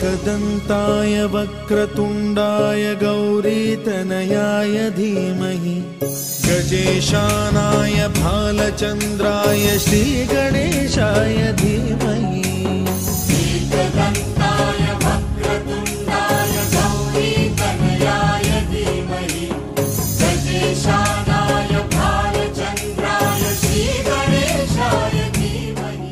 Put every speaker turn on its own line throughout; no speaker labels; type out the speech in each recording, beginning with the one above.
एकदन्ताय वक्रतुण्डाय गौरीतनयाय धीमहि गजेशानाय भालचन्द्राय श्रीगणेशाय धीमहि
एकदन्ताय वक्रतुण्डाय गौरीतनयाय धीमहि गजेशानाय भालचन्द्राय श्रीगणेशाय धीमहि।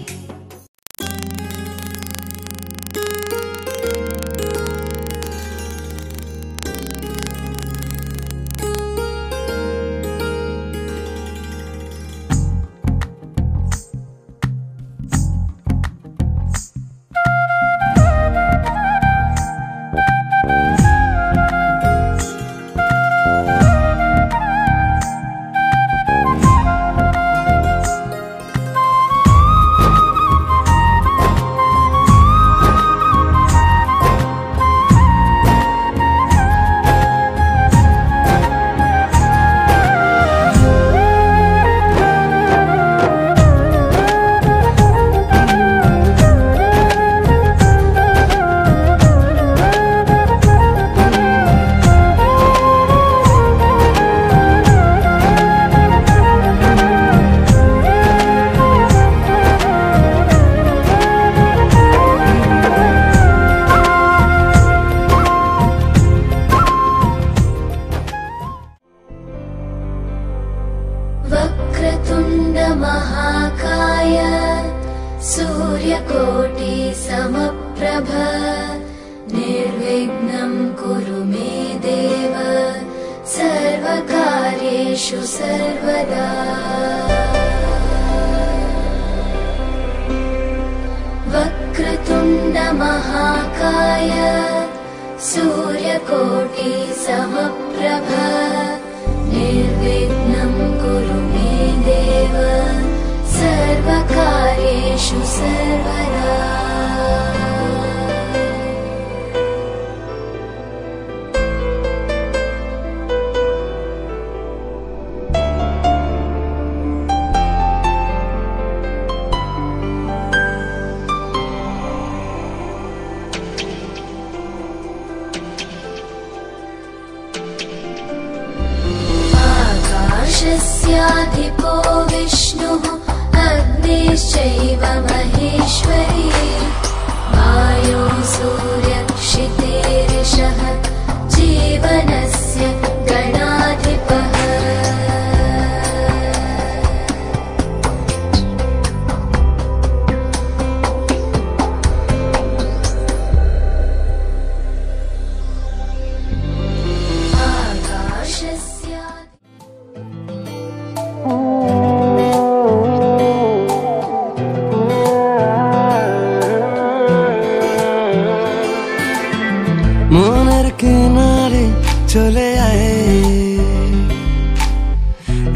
वक्रतुण्ड महाकाय सूर्यकोटि समप्रभ निर्विघ्नं कुरु मे देव सर्वकार्येषु सर्वदा। वक्रतुण्ड महाकाय सूर्यकोटि समप्रभ निर्विघ्नं कुरु मे देव सर्वकार्येषु सर्वदा। आकाशस्याधिपो विष्णुः अग्निश्चैव महेश्वरी वायो सूर्यक्षितेरिषः जीवनस्य गणाधिपः।
মনের কিনারে চলে আয়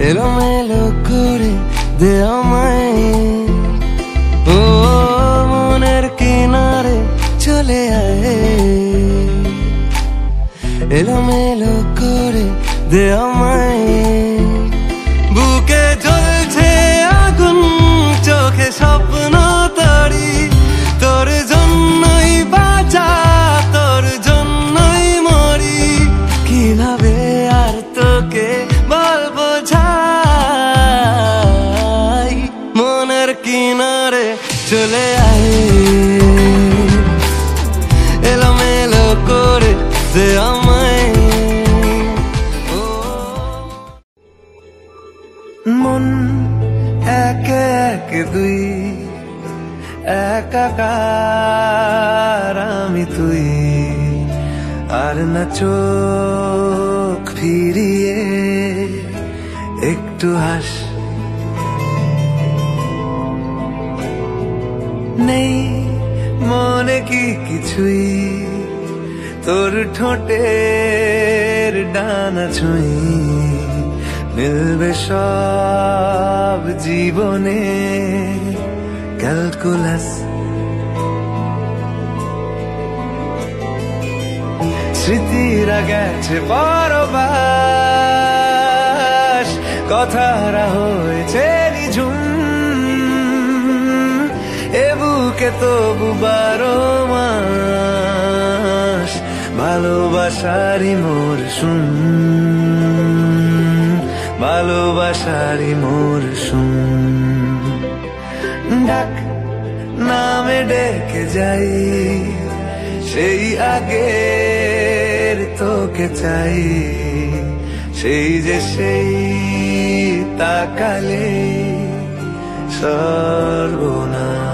এলোমেলো করে দে আমায় ও মনের কিনারে চলে আয় এলোমেলো করে দে আমায় বুকে জ্বলছে আগুন চোখে স্বপ্ন তরি তোর জন্যই বাঁচা তোর জন্যই মরি কিভাবে আর তোকে বলবো যাই মনের কিনারে চলে আয় এলোমেলো করে দে আমায় মন একে একে দুই একাকার আমি তুই আর না চোখ ফিরিয়ে একটু হাস নেই মনে কি কিছুই তোর ঠোঁটের ডানা ছুঁই মিলবে সব জীবনে ক্যালকুলাস স্মৃতিরা গেছে পরবাস কথারা হয়েছে নিঝুম এ বুকে তবু 12 মাস ভালোবাসারই মোর শুন, ভালোবাসারই মোর শুন। ডাক নামে ডেকে যাই, সেই আগের তোকে চাই, সেই যে সেই তাকালে সর্বনাশ।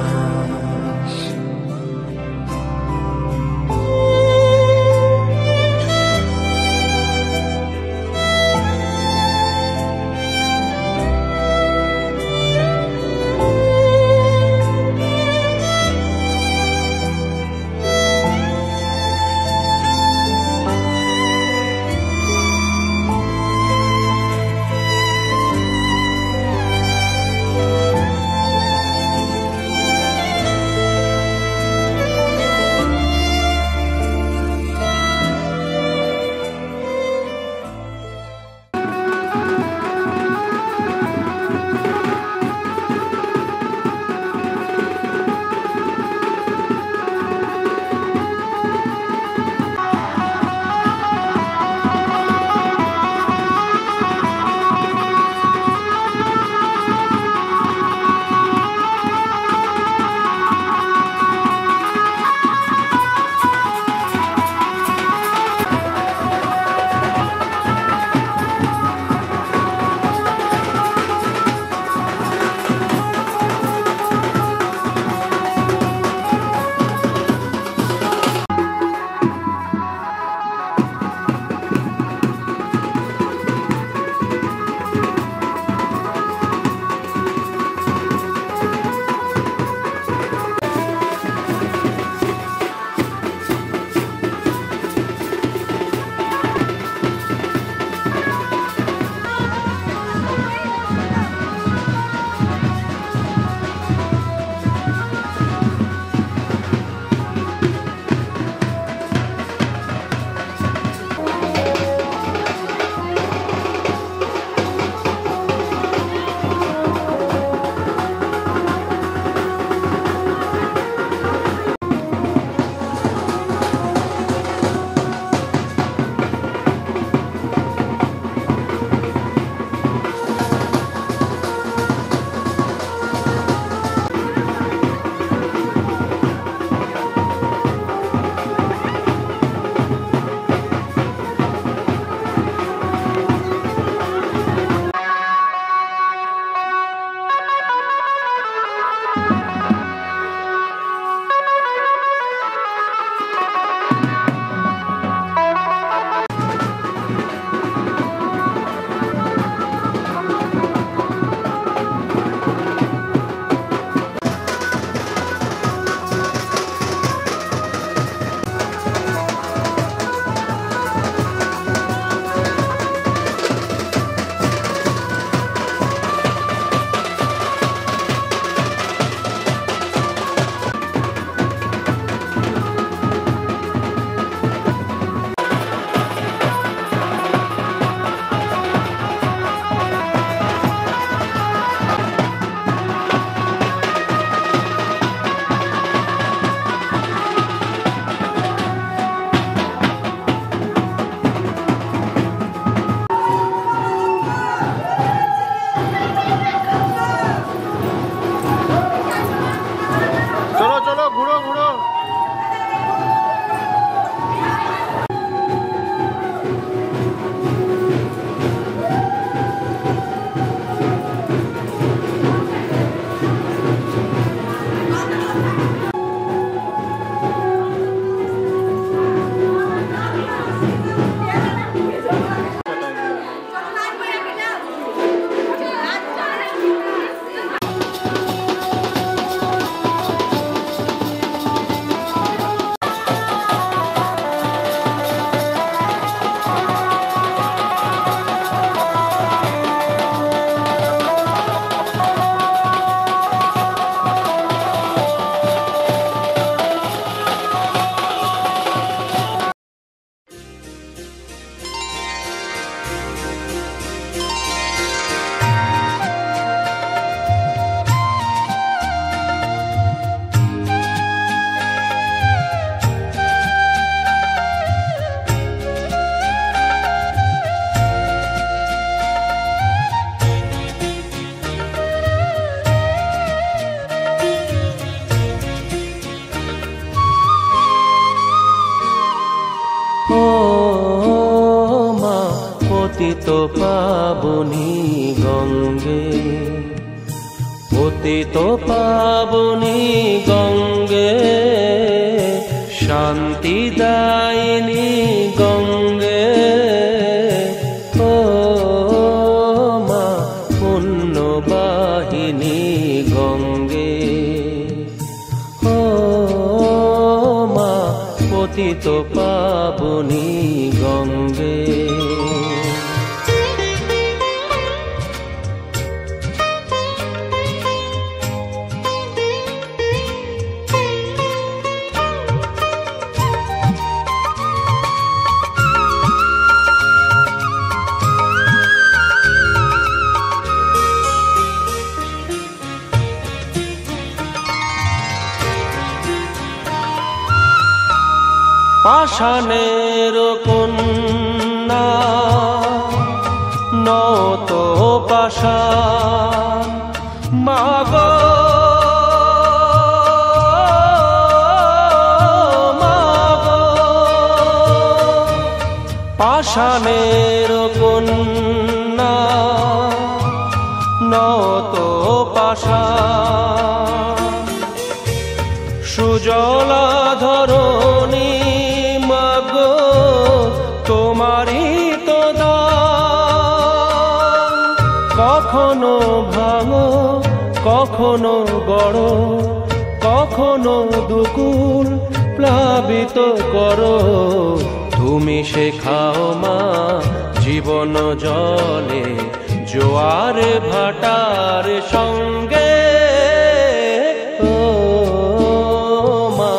পতিত পাবনী গঙ্গে, পতিত পাবনী গঙ্গে, শান্তিদায়িনী গঙ্গে, ও মা পুণ্যবাহিনী গঙ্গে, ও মা পতিত পাবনী গঙ্গে। পাষাণের কন্যা নত পাষাণ, মাগো মাগো, পাষাণের কন্যা নত পাষাণ, সুজলা ধরণী মাগো তোমারই তো দান, কখনো ভাঙো কখনো গড়, কখনো দুকুল প্লাবিত করো, তুমি শেখাও মা জীবন জলে জোয়ার ভাটার সঙ্গে, ও মা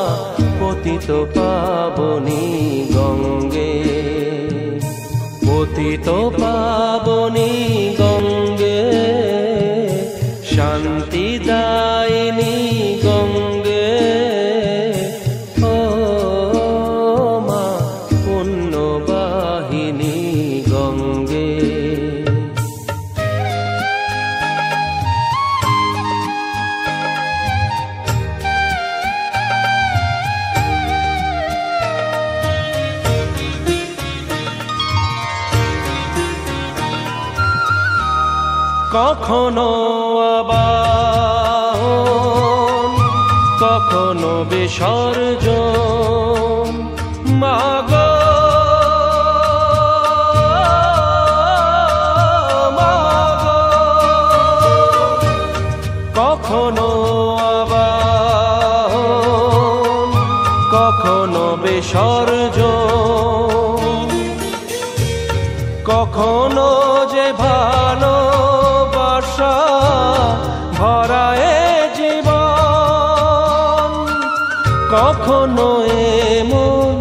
পতিত পাবনী গঙ্গে, পতিত পাবনী গঙ্গে, শান্তিদায়িনী গঙ্গে, ও মা পুণ্যবাহিনী গঙ্গে। কখনো আবাহন কখনো বিসর্জন, মাগো মাগো, কখনো আবাহন কখনো বিসর্জন, কখনো যে ভালোবাসা ভরায় জীবন, কখনো এমন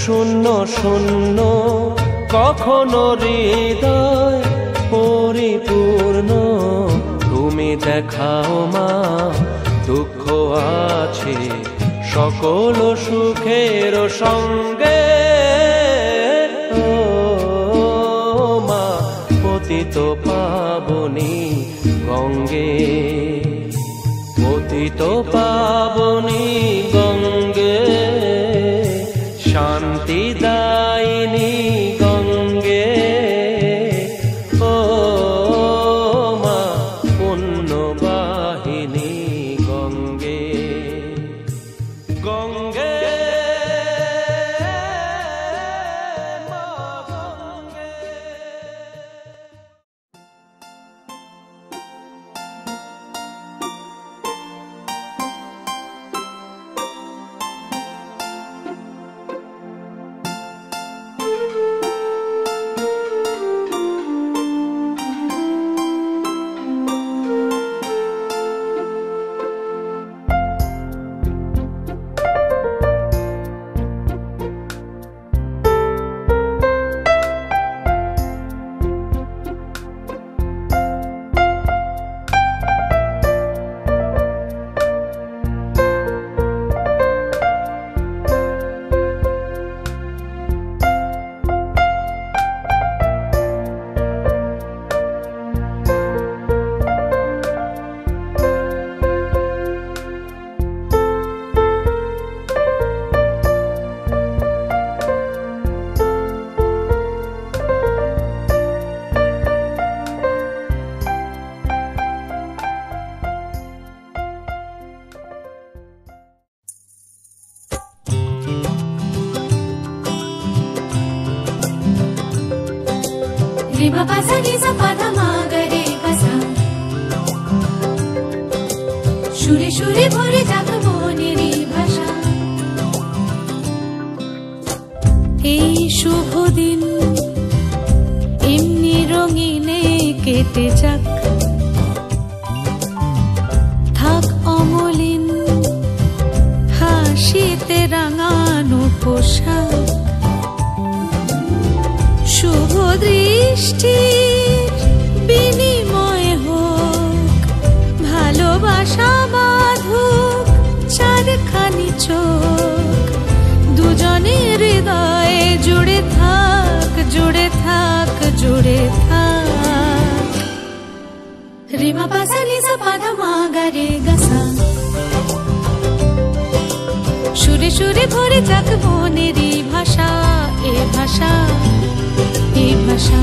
শূন্য শূন্য, কখনো হৃদয় পরিপূর্ণ, তুমি দেখাও মা দুঃখ আছে সকল সুখের সঙ্গে, ও মা পতিত পাবনী গঙ্গে, পতিত পাবনী গঙ্গে, শান্তিদায়িনী গঙ্গে, ও মা পুণ্যবাহিনী গঙ্গে, গঙ্গে মা গঙ্গে।
রিমা পাসা নিসা পাধা মা গরে পাসা সুরে সুরে ভরে যাক মনেরই ভাষা এই শুভ দিন এমনি রঙিনে কেটে যাক থাক অমলিন হাসিতে রাঙানো পোশাক শুভ দৃষ্টির বিনিময় হোক ভালোবাসা বাঁধুক চারখানি চোখ দুজনের হৃদয়ে জুড়ে থাক জুড়ে থাক জুড়ে থাক রিমা পাসা নিসা পাধা মা গরে গাসা সুরে সুরে ভরে যাক মনেরই ভাষা এ ভাষা এ ভাষা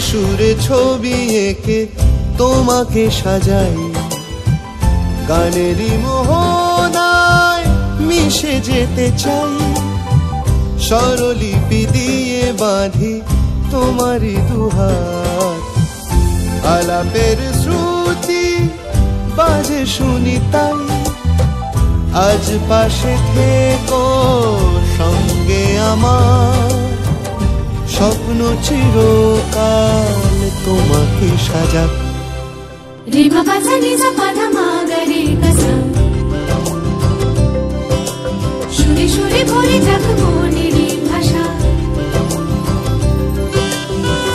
সুরে ছবি এঁকে তোমাকে সাজাই গানেরই মোহনায় মিশে যেতে চাই স্বরলিপি দিয়ে বাঁধি তোমারই দুহাত আলাপের শ্রুতি বাজে শুনি তাই আজ পাশে থেকো সঙ্গে আমার স্বপ্ন চিরকাল তোমাকে সাজাক
রিমা পাসা নিসা পাধা মা গরে গাসা সুরে সুরে ভরে যাক মনেরই ভাষা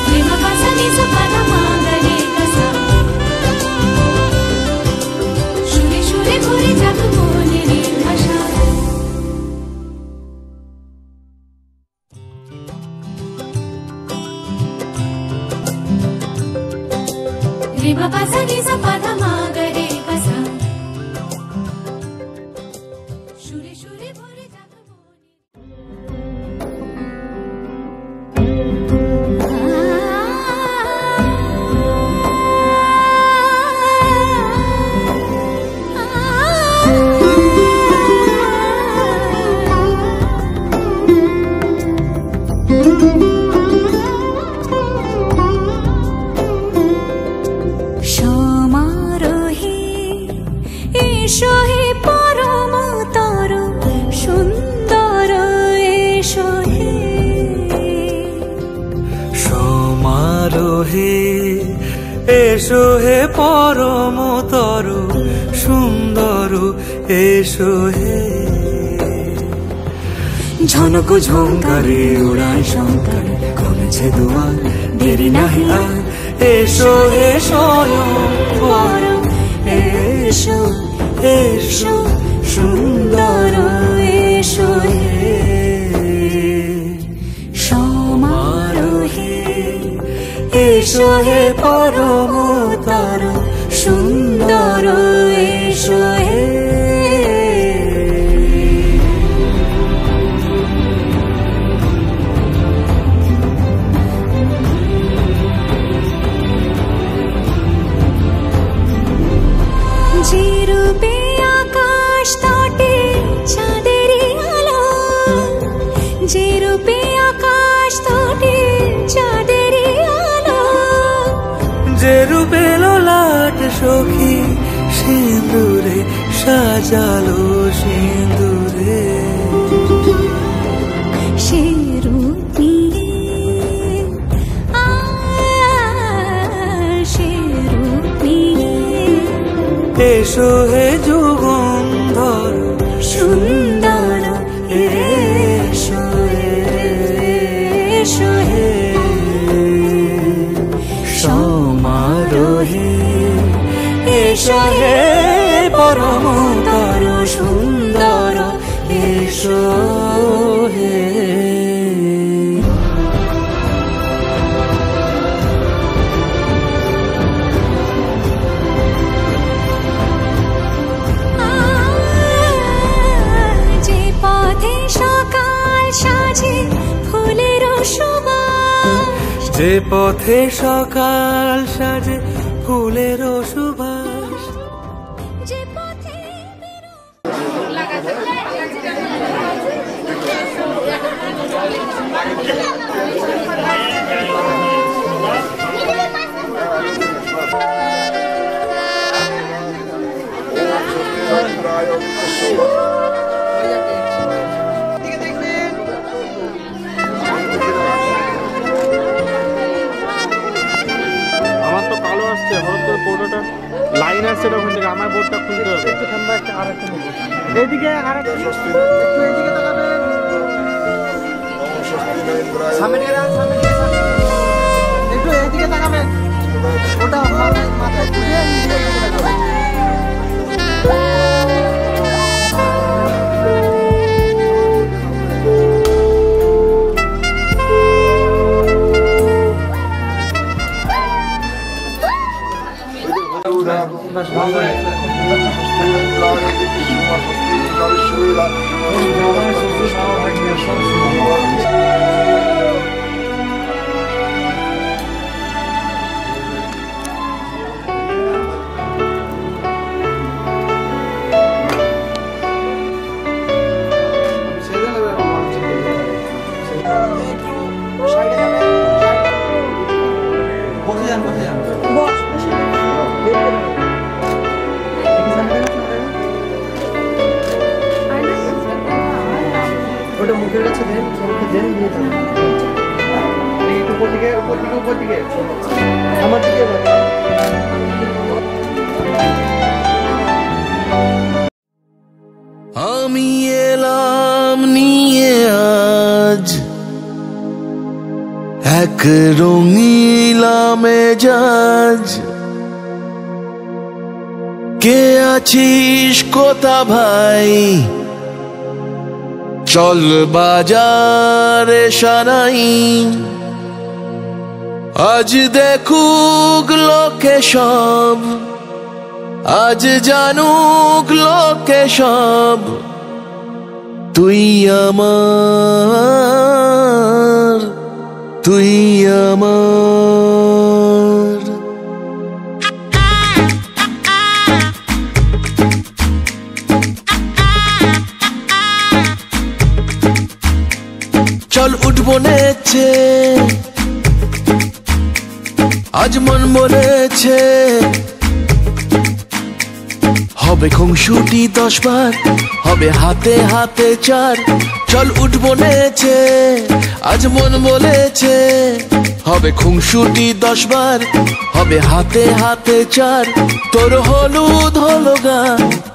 রিমা পাসা নিসা পাধা মা গরে গাসা সুরে সুরে ভরে যাক মনেরই ভাষা রিমা পাসা নিসা পাধা মা গরে গাসা সুরে সুরে ভরে যাক সমারোহে এসো হে পরমতর সুন্দর এসো হে
সমারোহে এসো হে পরমতর সুন্দর এসো হে ঝনক ঝঙ্কারে উড়ায় শঙ্কর কমেছে দুয়ার দেরি নাহি আর এসো হে স্বয়ং এসো এসো সুন্দর এসো হে সমারোহে এসো হে পরমতর সুন্দর এসো হে
যে রূপে আকাশ তটে চাঁদেরই আলো যে রূপে আকাশ তটে চাঁদেরই আলো
যে রূপে ললাট সখী সিঁদুরে সাজালো সিঁদুরে
সে রূপ সে রূপ
এসো হে যুগন্ধর
সুন্দর এসো এসো হে
সমারোহে এসো হে পরমতর সুন্দর এসো হে যে পথে সকাল সাজে ফুলের সুবাস, যে পথে
আমার তো কালো আসছে, হঠাৎ করে পুরোটা লাইন আসছে, ওখান থেকে আমার বোর্ডটা খুলতে হবে। একটু ঠান্ডা, একটা আরেকটা নেব। এইদিকে আরেকটা, একটু এইদিকে তাকাবেন। সামনে দিকে যান, সামনে দিকে যান। একটু এইদিকে তাকাবেন। ওটা মাথায় ঘুরিয়ে নিয়ে তাকাবেন। ওটা মুখের কাছে দেন, মুখে দেন, দিয়ে দেন। একটু উপর দিকে, উপর দিকে, উপর দিকে, আমার দিকে।
আমি এলাম নিয়ে আজ এক রঙিলা মেজাজ, কে আছিস কোথা ভাই, চল বাজারে সারাই, আজ দেখুক লোকে সব, আজ জানুক লোকে সব, তুই আমার, তুই আমার। চল উঠবো নেছে, আজ মন বলেছে, হবে খুংসুটি 10 বার, হবে হাতে হাতে 4। চল উঠবো নেছে, আজ মন বলেছে, হবে খুংসুটি 10 বার, হবে হাতে হাতে 4। তোর হলুদ হলো গা,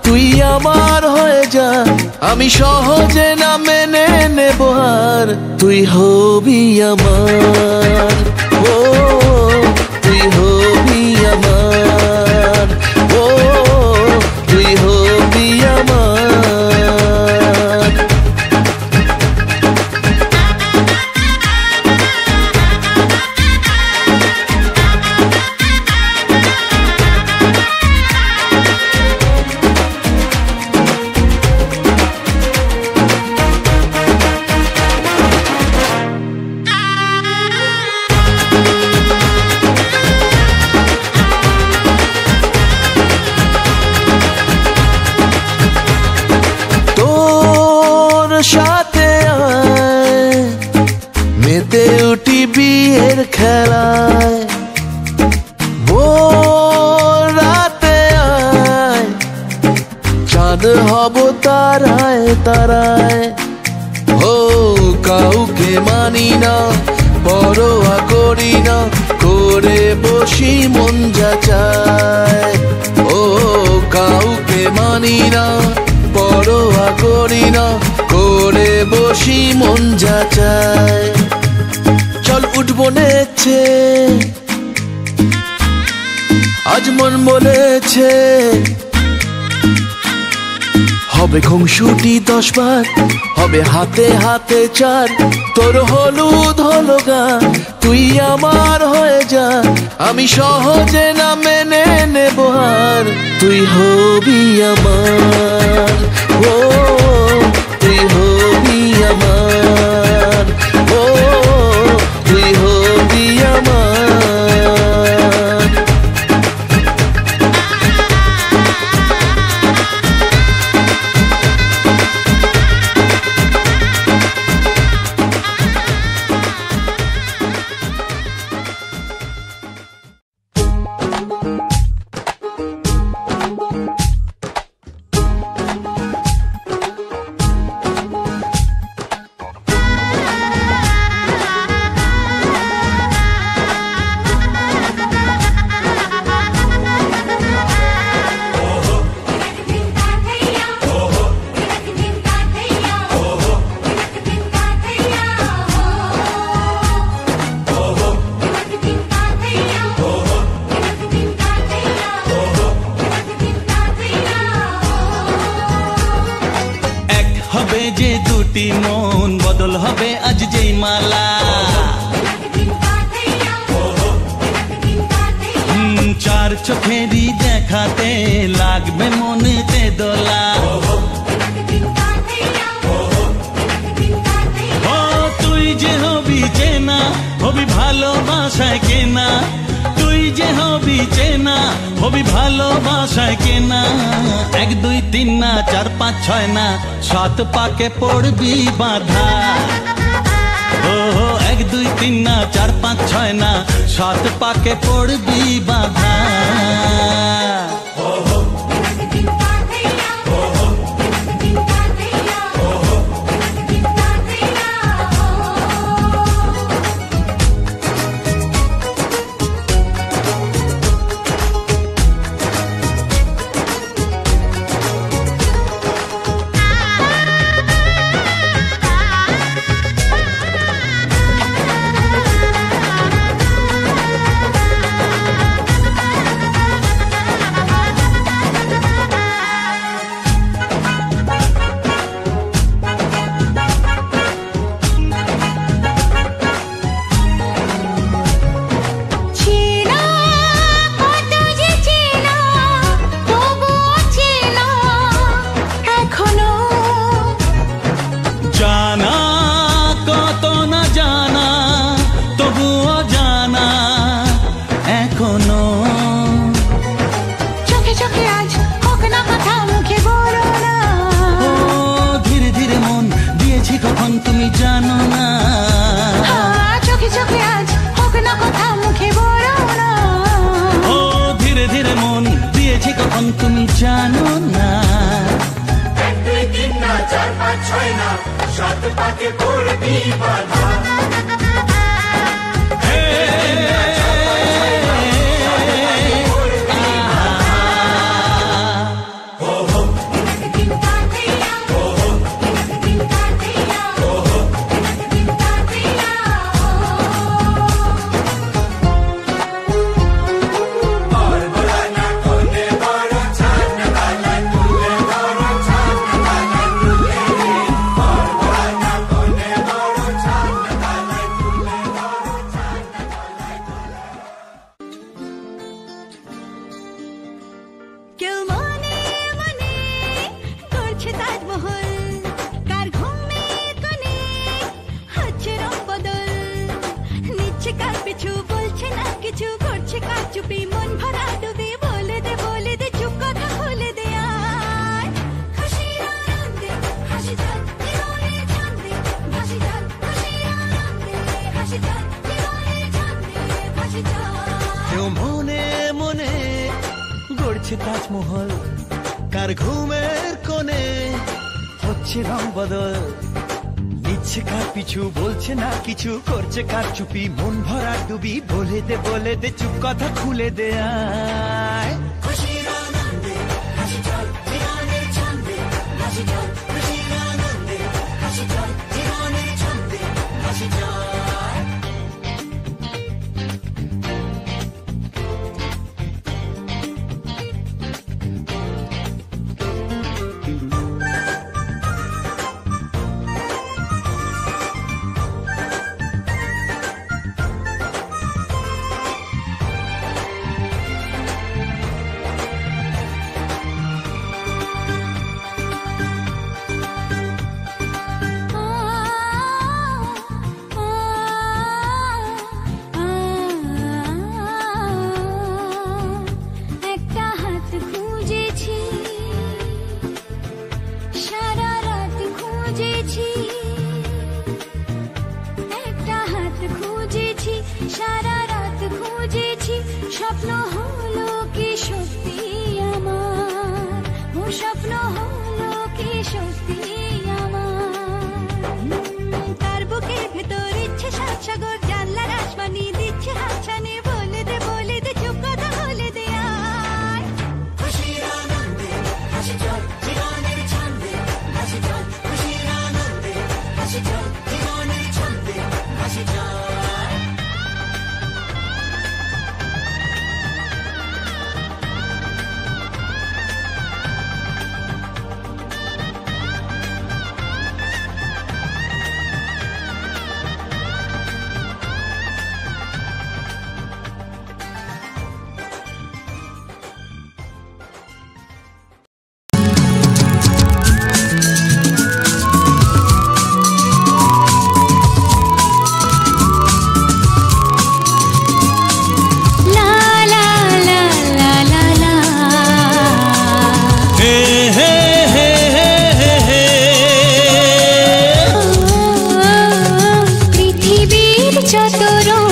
তুই আমার হয়ে যা, আমি সহজে না মেনে নেব আর, তুই হবি আমার, ও তুই হবি আমার, ও তুই হবি আমার। সাথে আয় মেতে উঠি বিয়ের খেলায়, ভোর রাতে আয় চাঁদ হব তারায় তারায়। ও কাউকে মানি না, পরোয়া করি না, করে বসি মন যা চায়। ও কাউকে মানি না, পরোয়া করি না, করে বসি মন যা চায়। চল উঠবো নেছে, আজ মন বলেছে, হবে খুংসুটি 10 বার, হবে হাতে হাতে 4। তোর হলুদ হলো গা, তুই আমার হয়ে যা, আমি সহজে না মেনে নেব আর, তুই হবি আমার, ও তুই হবি আমার, ও তুই হবি আমার।
যার চোখেরই দেখাতে লাগবে মনেতে দোলা। ও তুই যে হবি চেনা, হবি ভালোবাসায় কেনা, তুই যে হবি চেনা, হবি ভালোবাসায় কেনা। 1 2 3 না 4 5 6 না 7 পাকে পড়বি বাধা। ও 1 2 3 না 4 5 6 না 7 পাকে পড়বি বাধা। তুমি জানো না
1 2 3 না 4 5 6 না 7 পাকে পড়বি বাধা।
তাজমহল কার ঘুমের কোণে হচ্ছে রং বদল, নিচ্ছে কার পিছু বলছে না কিছু, করছে কার চুপি মন ভরা ডুবি, বলে দে চুপ কথা খুলে দে আয়। খুশির আনন্দে হাসি চল জীবনের ছন্দে, হাসি চল খুশির আনন্দে হাসি চল জীবনের ছন্দে, হাসি চল।
যত রং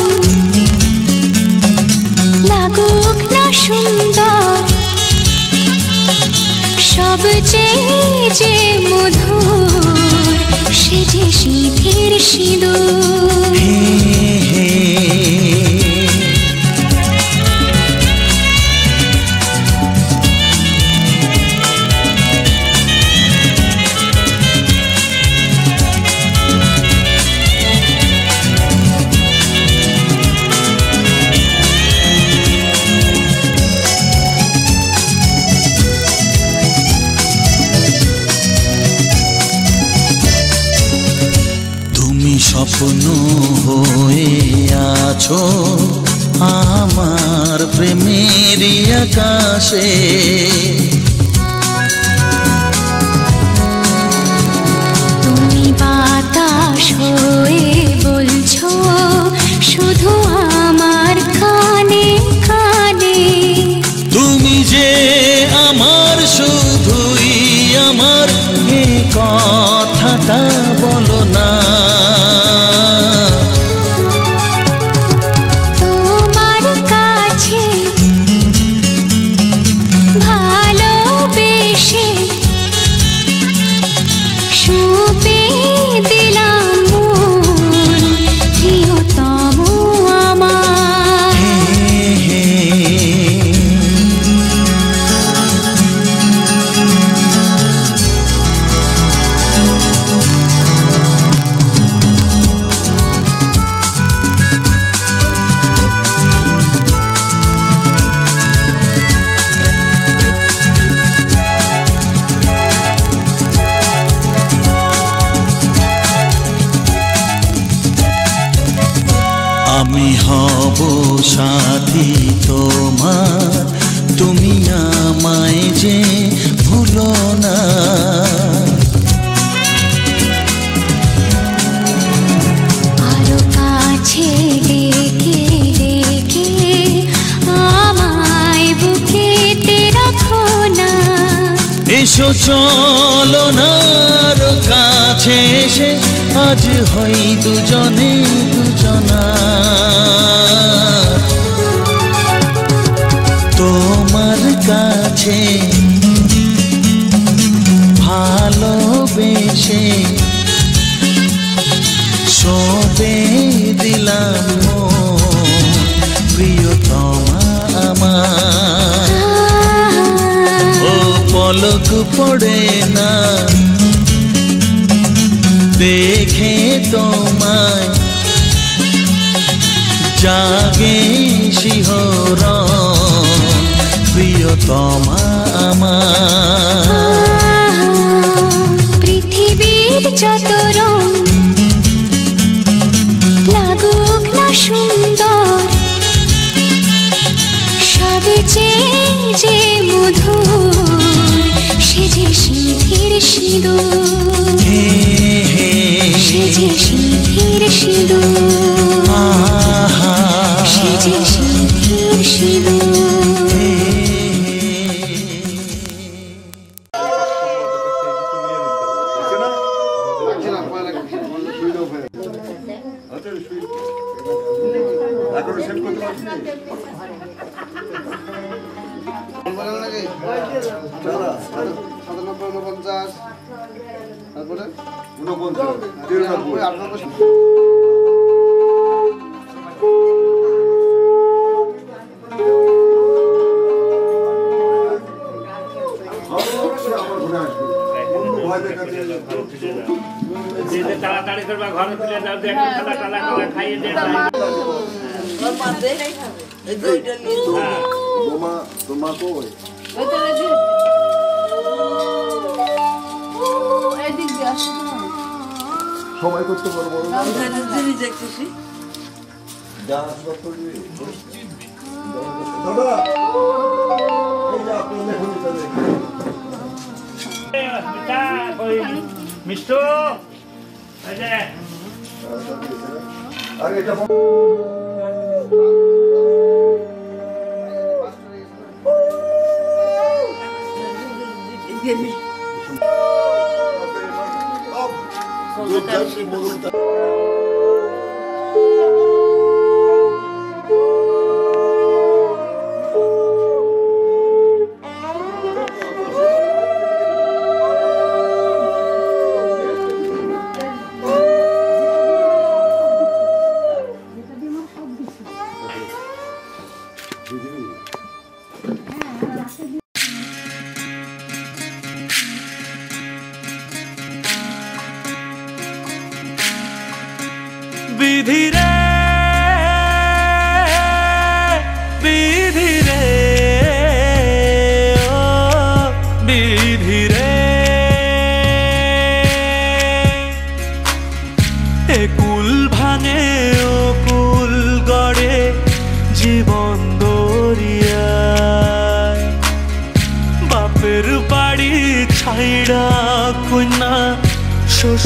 লাগুক না সুন্দর, সবচেয়ে যে মধুর সে যে সিঁথির সিঁদুর।
স্বপ্ন হয়ে আছো আমার প্রেমের আকাশে,
তুমি বাতাস হয়ে বলছো শুধু আমার কানে কানে,
তুমি যে আমার শুধুই আমার এ কথাটা বলো না। আমি হব সাথী তোমার, তুমি আমায় যে ভুলো না।
আরো কাছে ডেকে ডেকে আমায় বুকেতে রাখো না।
এসো চলো না আরো কাছে এসে আজ হই দুজনে দুজনা। তোমার কাছে ভালোবেসে সবে দিলাম প্রিয়তমা আমার। ও পলক পড়ে না দেখে তোমায়, জাগে শিহরণ প্রিয়তমা আমার।
পৃথিবীর যত রং লাগুক না সুন্দর, সবচেয়ে যে মধুর সে যে সিঁথির সিঁদুর, সে যে সিঁথির সিঁদুর, সে যে সিঁথির সিঁদুর।
তারপরে 49
তাড়াতাড়ি করবা, ঘরে তুলে যাও, টালা খাইয়ে দিয়ে
সবাই করতে পারবো
মিষ্টু
আরে এটা
Thank you.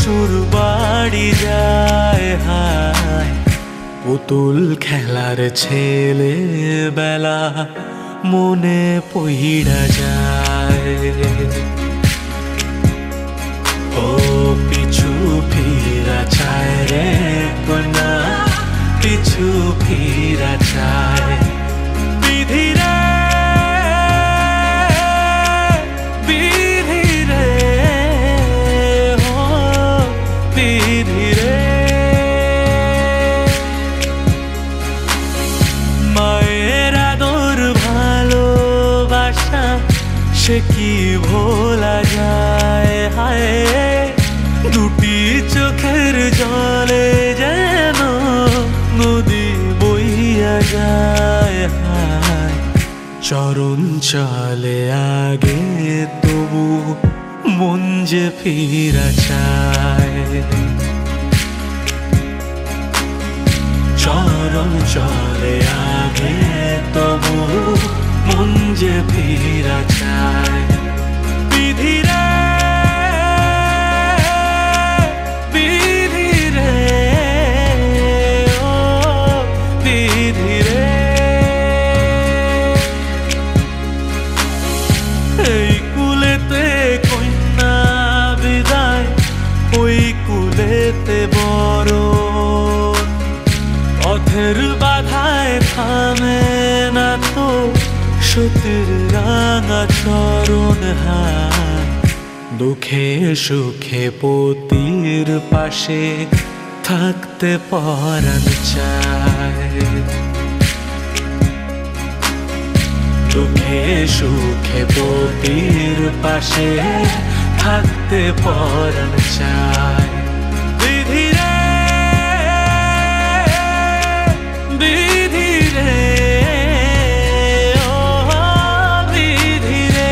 সুর বাড়ি যায় হায় পুতুল খেলার ছেলে বেলা মনে পইড়া যায় ও পিছু ফিরা চায় রে কন্যা পিছু ফিরা চায় বিধি রে বিধি রে ও বিধি রে মায়ের আদর ভালোবাসা সে কি ভোলা যায় হায় দুটি চোখের জলে যেন নদী বইয়া যায় হায় চরণ চলে আগে তবু মন যে ফিরা চায় চরণ চলে আগে তবু মন যে ফিরা চায় বিধি রে বিধি রে ও বিধি রে এই কুলেতে কন্যা বিদায় ওই কুলেতে বড় পথের বাধায় থামে না তো সতীর রাঙা চরণ হায় দুঃখে সুখে পতির পাশে থাকতে পরাণ চায় দুঃখে সুখে পতির পাশে থাকতে পরাণ চায় বিধি রে বিধি রে ও বিধি রে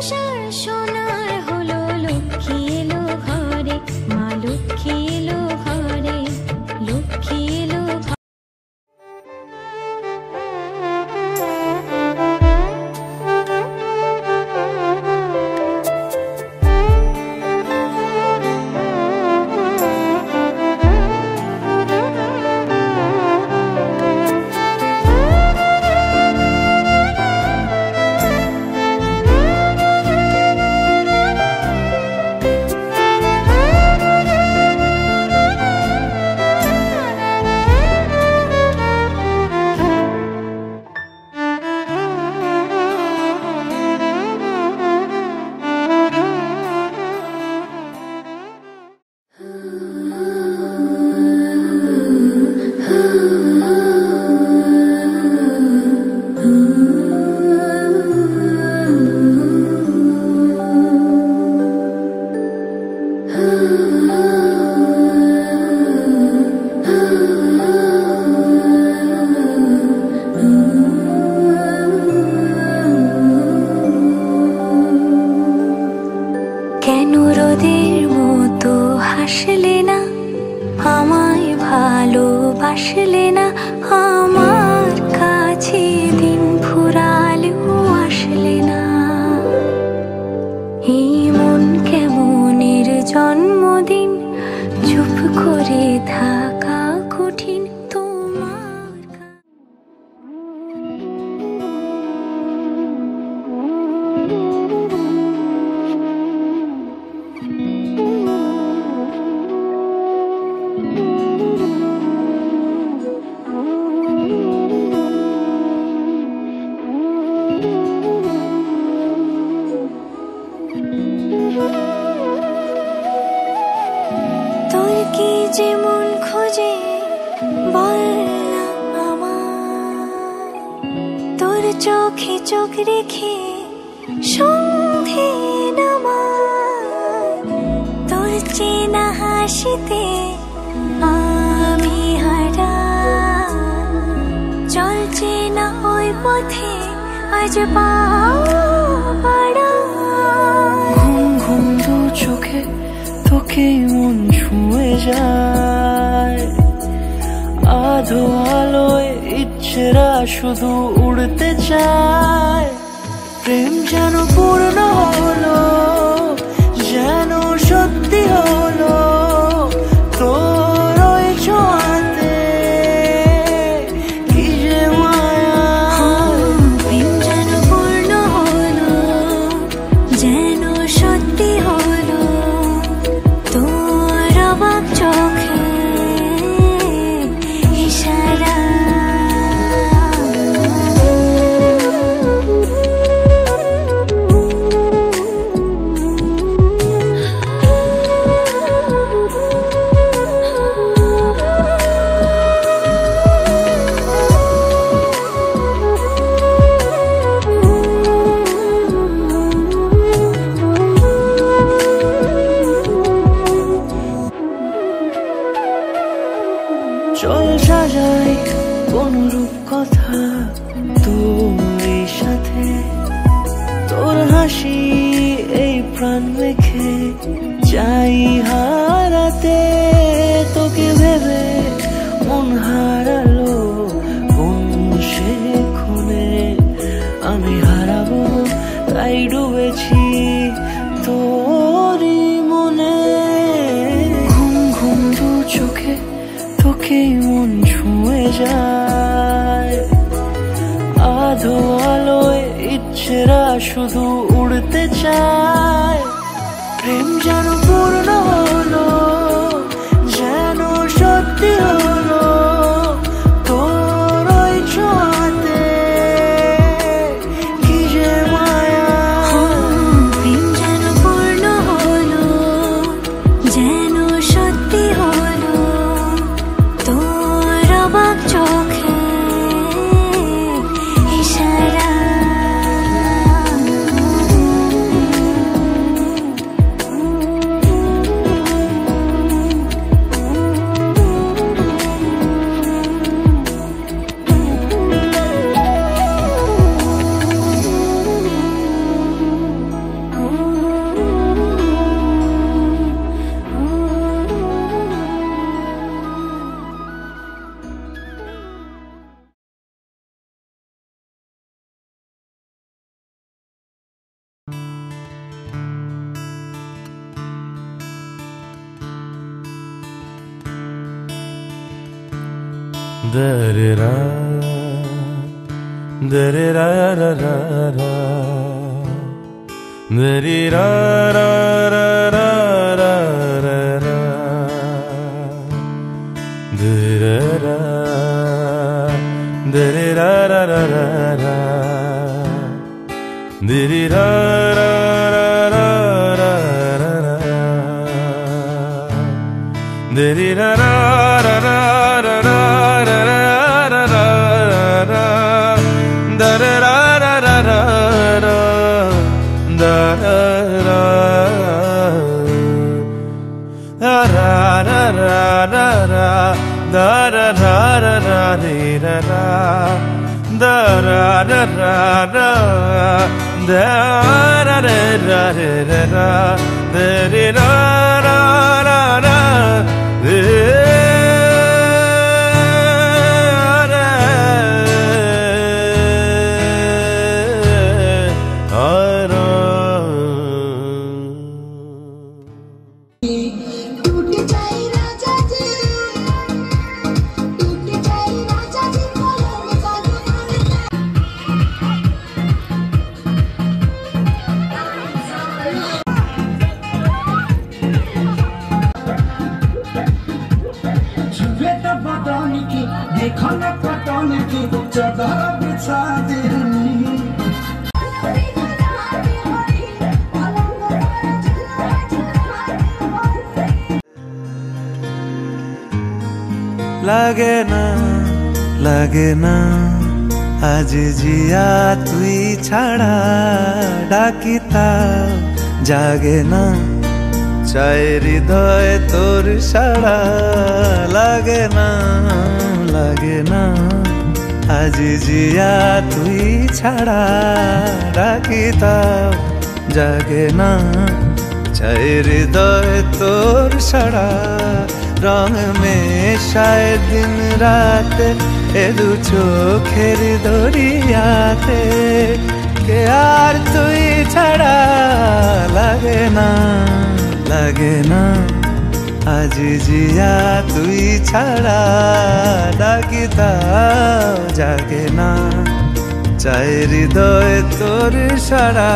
সংসার সোনার হলো, লক্ষ্মী এলো ঘরে, মা লক্ষ্মী এলো ঘরে, লক্ষ্মী এলো ঘরে। কেন রোদের মতো হাসলে না, আমায় ভালোবাসলে না, আমার কাছে দিন ফুরালেও আসলে না। এই মন কেমনের জন্মদিন, চুপ করে থাকা কঠিন তোমার। তোর কি যে মন খোঁজে বল না আমায়, তোর চোখে চোখ রেখে সন্ধে নামায়, তোর চেনা হাসিতে আমি হারাই, চলছে না ওই পথে আজ পা বাড়াই।
ঘুম ঘুম দু চোখে তোকেই মন ছুঁয়ে যায়, আধো আলোয় ইচ্ছেরা শুধু উড়তে চায়। প্রেম যেন পূর্ণ হলো, যেন সত্যি হলো, তোর ওই ছোঁয়াতে কি যে মায়া।
প্রেম যেন পূর্ণ হলো, যেন সত্যি হলো, তোর অবাক চোখে ইশারা।
চল সাজাই কোন রূপ কথা তোর সাথে, তোর হাসি এই প্রাণ মেখে চাই হারাতে। তোকে ভেবে মন হারালো কোন সে খুনে, আমি হারাবো তাই ডুবেছি তোরই মনে। ঘুম ঘুম দু চোখে তোকেই মন ছুঁয়ে যায়, আধো আলোয় ইচ্ছেরা শুধু উড়তে চায়। প্রেম যেন পূর্ণ হলো, যেন সত্যি হলো, তোর ওই ছোঁয়াতে কি যে মায়া।
প্রেম যেন পূর্ণ হলো, যেন সত্যি হলো, তোর অবাক চোখে ইশারা।
da-re-ra, da-re-ra-ra-ra-ra, da-re-ra-ra-ra-ra-ra-ra, da-ra-ra, da-re-ra-ra-ra-ra-ra, da-re-ra-ra-ra-ra-ra-ra,
লাগে না আজ জিয়া তুই ছাড়া ডাকিতা জাগে না চাই হৃদয় তোর সাড়া লাগে না আজ জিয়া তুই ছাড়া ডাকিতা জাগে না চাই হৃদয় তোর সাড়া রং মেশায় দিন রাতে এ দু চোখের দরিয়াতে কে আর তুই ছাড়া লাগে না আজ জিয়া তুই ছাড়া ডাকিতা জাগে না চাই হৃদয় তোর সাড়া